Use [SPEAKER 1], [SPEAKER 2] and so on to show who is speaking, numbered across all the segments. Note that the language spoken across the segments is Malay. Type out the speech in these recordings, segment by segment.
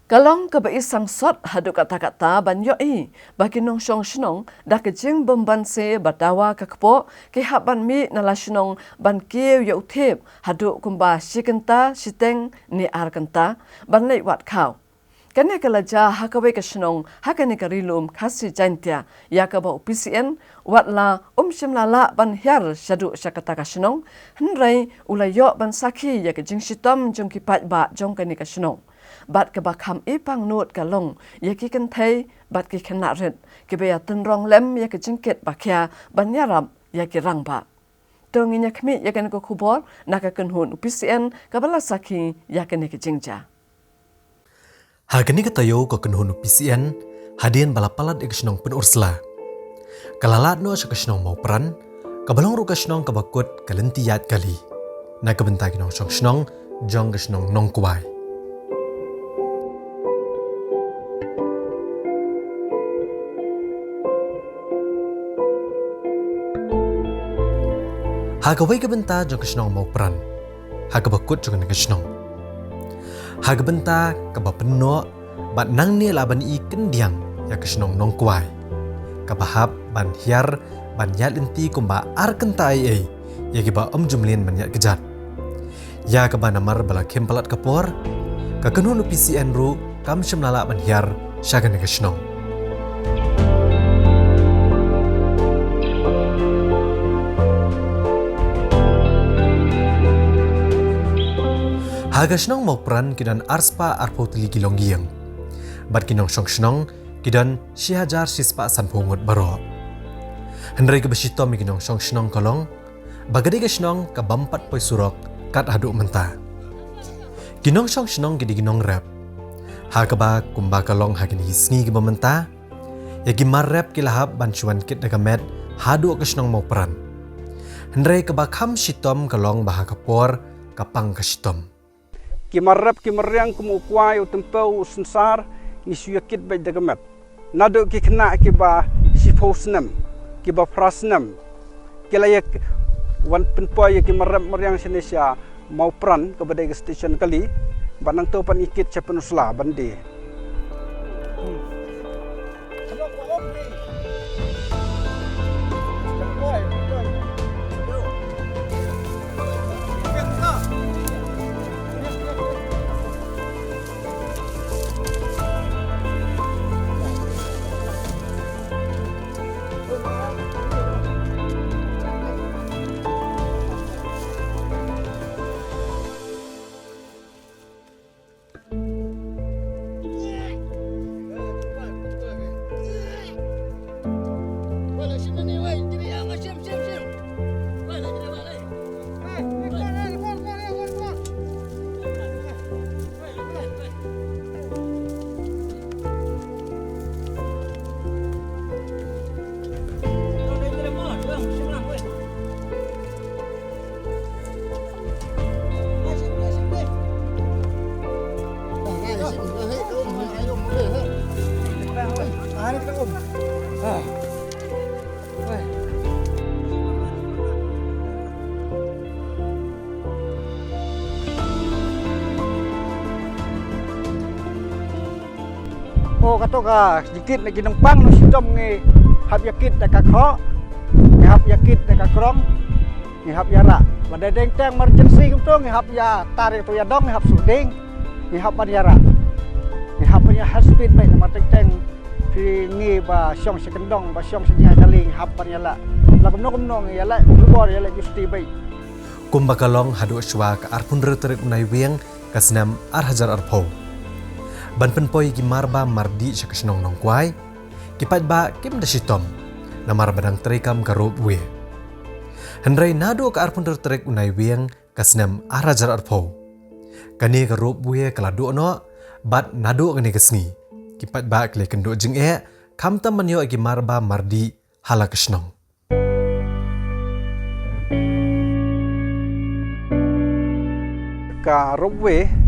[SPEAKER 1] Kalong kebai sangsot hadu kata-kata banyoi bagi nong syong shnong dah kejing bemban se badawa kakpo ke haban mi nalashnong ban kieu ya uthep hadu kumba shikenta shiteng ni arkanta ban lei wat khau kane kalaja hakawe kashnong hakane karilum khasi jantia yakaba UPCN watla shimlala ban hyar shadu shakata kashnong hnrai ulayo ban sakhi ya kejing shitom jong kipat ba jong kane kashnong bat ke bakam ipang not kalong ya ki kan thai bat ki khana ret ke be atun rong lem ya ke jingket bakya banyaram ya ki rangba tong inya khmi ya kan ko khubor naka kan hun UPCN kabala sakhi ya kan ke jingja
[SPEAKER 2] hagani ka tayo ko kan hun UPCN hadien balapalat ikisnong pen ursla kalalat no sakasnong mau peran kabalong ru kasnong kabakut kalentiyat kali na kabentagi nong song jong kasnong nong kuai Hagawai kabenta jong kasnong mau peran. Hagabakut jong kasnong. Hagabenta kabapeno bat nang ni laban I kendiang ya kasnong nong kuai. Kabahap ban hiar ban yat inti kumba ar kentai ya kiba jumlin ban yat kejat. Ya kaba namar bala kempalat kapor kakenun UPCN ru kam shemlala ban hiar syagan kasnong. Hagasnong mau peran kidan arspa arpo teli gilong giang. Bat kinong song kidan sihajar sispa sanpungut baro. Hendrai kebesito mi kinong song kolong. Bagadi gasnong kabampat poi surok kat haduk menta. Kinong song gidi kinong rap. Hagaba kumba kolong hagini hisngi giba menta. Ya gimar rap kilahap bancuan kit dagamet haduk gasnong mau peran. Hendrai kabakam sitom kolong bahakapor kapang kasitom.
[SPEAKER 3] Kimarap kimaryang kumukway o tempau sensar nisuyakit bay dagamat. Nado kikna kiba sifosnam, kiba prasnam. Kilayak wan penpoy kimarap maryang sinesya mau peran kepada station kali. Banang to panikit sa penusla bandi. Oh kato ka dikit na ginangpang no sidom ngi hap yakit na kakho ngi hap yakit na kakrong ngi hap yara badadeng teng emergency kumto ngi hap ya tarik to yadong ngi hap suding ngi hap yara ngi hap ya speed bay na mateng teng fi ngi ba syong sekendong ba syong senyah jaling hap yala la kumno ngi yala lubor yala justi bay
[SPEAKER 2] Kumbakalong hadu aswa ka arpun reterik unai wiang kasnam arhajar arpo. Ban penpoi gimarba mardi sakasnong nong kuai kipat ba kim dasitom namar badang terikam karup we hendrai nado ka arpun tertrek unai wiang kasnam arajar arpo kani karup we kaladu no bat nado kani kasni kipat ba kle kendo jing kam tam manyo gimarba mardi halakasnong
[SPEAKER 3] ka rubwe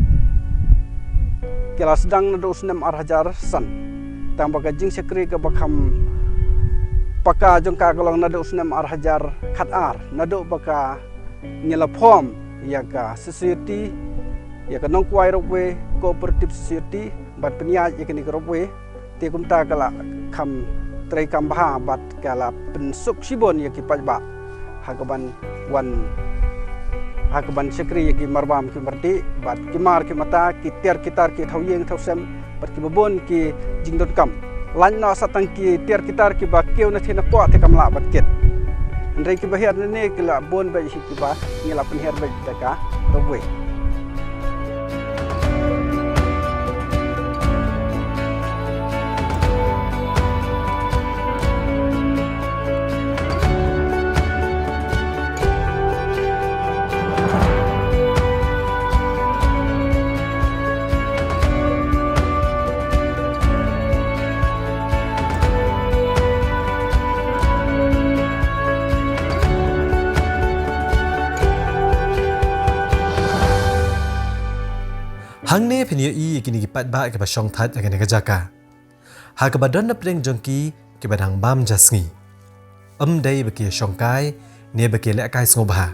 [SPEAKER 3] kila sedang nado usnam arhajar san tang baga jing sekri ka bakam paka jongka kolong nado usnam arhajar khat ar nado baka ngila phom ya ka society ya kanong kuai rowe cooperative society bat peniat ya kini rowe ti kumta kala kam trai kam bah bat kala pensuk sibon ya ki pajba hakaban wan hakaban sekri ya ki marbam ki marti bat ki mar ki mata ki ter kitar ki thawyeng thawsem bat ki babon ki jingdot kam lan no satang ki ter kitar ki ba keu na thina po te kam la bat ket ndai ki bahir ne ki la bon ba ki ba ngila penher ba ka rowe
[SPEAKER 2] Hang ne penyo i kini gipat ba ke basong that agane gajaka. Ha ke badon na preng jongki ke badang bam jasngi. Dai baki songkai ne baki le kai sngoba.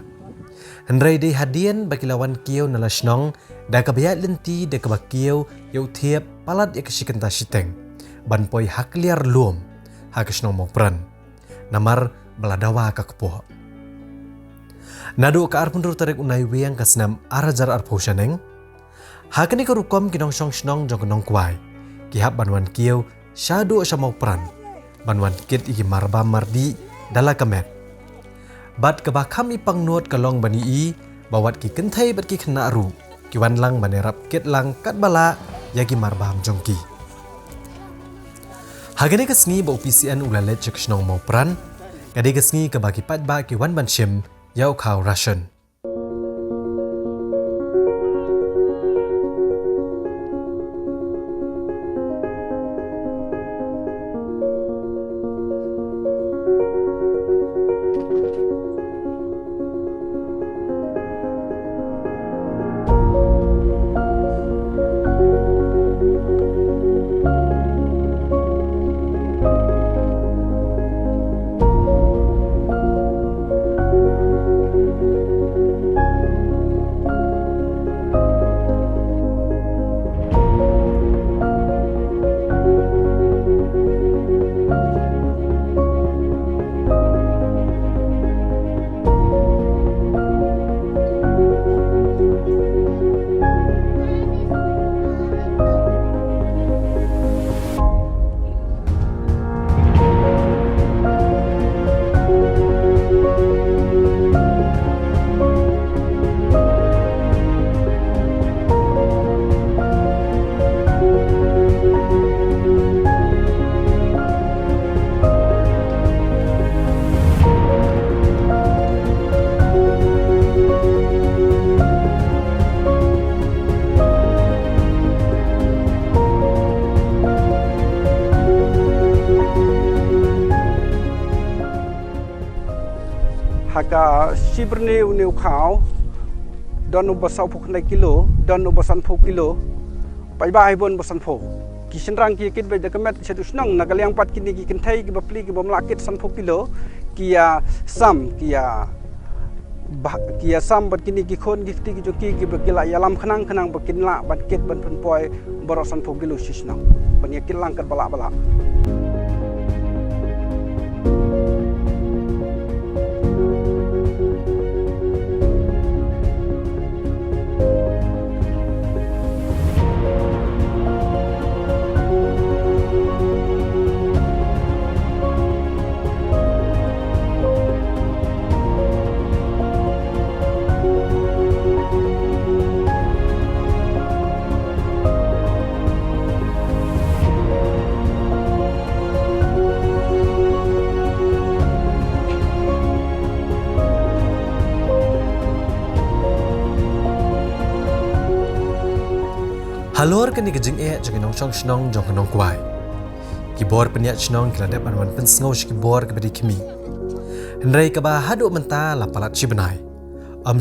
[SPEAKER 2] Hendrai dei hadian baki lawan kieu na lasnong da ka bayat lenti de ka bakieu yau thiep palat ya kesikan ta siteng. Ban poi hak liar luom ha ke snong mo pran. Namar beladawa ka kepo. Nado ka arpundur tarik unai wiang kasnam arajar arpo shaneng. Hakani ko rukom kinong song snong jong kinong kwai. Kihap banwan kieu syadu sa mau peran. Banwan kit iki marba mardi dala kamet. Bat kabakam ipang nuot kalong bani i bawat ki kentai bat ki kena ru. Kiwan lang banerap kit lang kat bala yagi marbam jongki. Hakani kesngi ba UPCN ulalet cek snong mau peran. Kadi kesngi kabaki pat ba kiwan banshim yau kau ration. Haka siberne uneu khao don ubasau phuk nai kilo don ubasan phuk kilo pai bai bon basan phuk kisin rang ki kit be jakamet setu snong nagaliang pat kini ki kentai ki bapli ki bom lakit san phuk kilo kia sam kia bat kini ki khon ki ti ki joki ki bakila yalam khanang bakin la bat kit ban pun poi borosan phuk kilo sisnong ban yakil lang kat bala Halor kani kejing jeng nong song snong jong nong kwai. Kibor peniat snong kiladep anwan pensngau kibor kebedi kimi. Hendrai kaba hadu menta lapalat cibenai.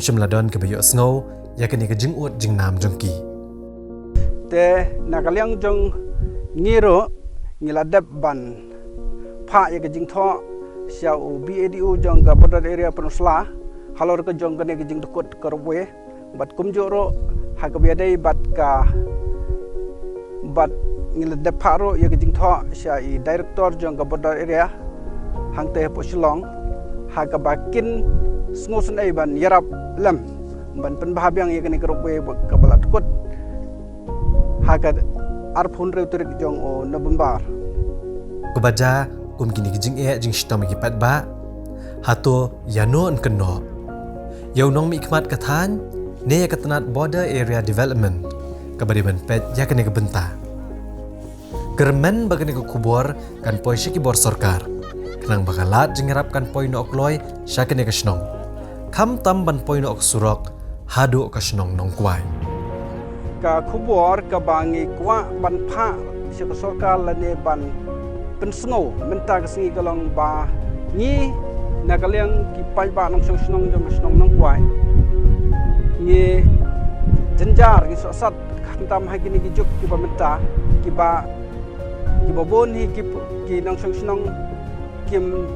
[SPEAKER 2] Shimladon kebayo sngo ya kani kejing ut jing nam jong ki.
[SPEAKER 3] Te nakaliang jong ngiro ngiladep ban pa ya kejing tho siau BADU jong border area penusla halor ke jong kani kejing dekut kerwe bat kumjoro hakabiadai bat ngila deparo ya ke jingtho sya I director jong ka border area hang te po Shillong hakabakin sngosun ai ban yarap lam ban penbahabyang ya kini kerokwe ka balat kot haka arphun reuturik jong o November
[SPEAKER 2] Kebaja kum kini kijing jing shita mi kipat ba hato yano an keno yau nong mi ikmat kathan ne ya katanat border area development kabadiban pet ya kene kebenta Germen bagani ke kubor kan poi syaki bor sorkar kenang bakalat jengerap kan poi no okloy syakene ke snong kam tam ban poi no ok surok hadu ke snong nong kwai
[SPEAKER 3] ka kubor ka bangi kwa ban pha syaka sorkar lane ban pensngo menta ka singi kalong ba ni nakaliang ki pai ba nong snong jom snong nong kwai ni jenjar ki sat kam hai kini ki juk ki ba menta ki babon hi ki nong snong kim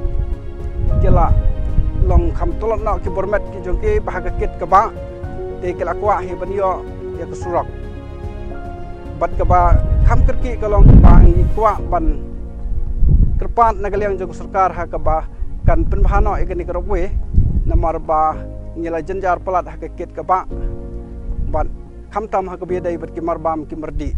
[SPEAKER 3] kela long kham tolot na ki bormet ki jong ki bahaga kit ka ba te kela kwa hi banyo ya ka surak bat ka ba kham kerki kalong ba ngi kwa ban kerpat nagaliang jong sarkar ha ka ba kan penbahano ikani karwe namar ba ngila jenjar pelat ha ka kit ka ba ban kham tam ha ka biadai bat ki marbam ki merdi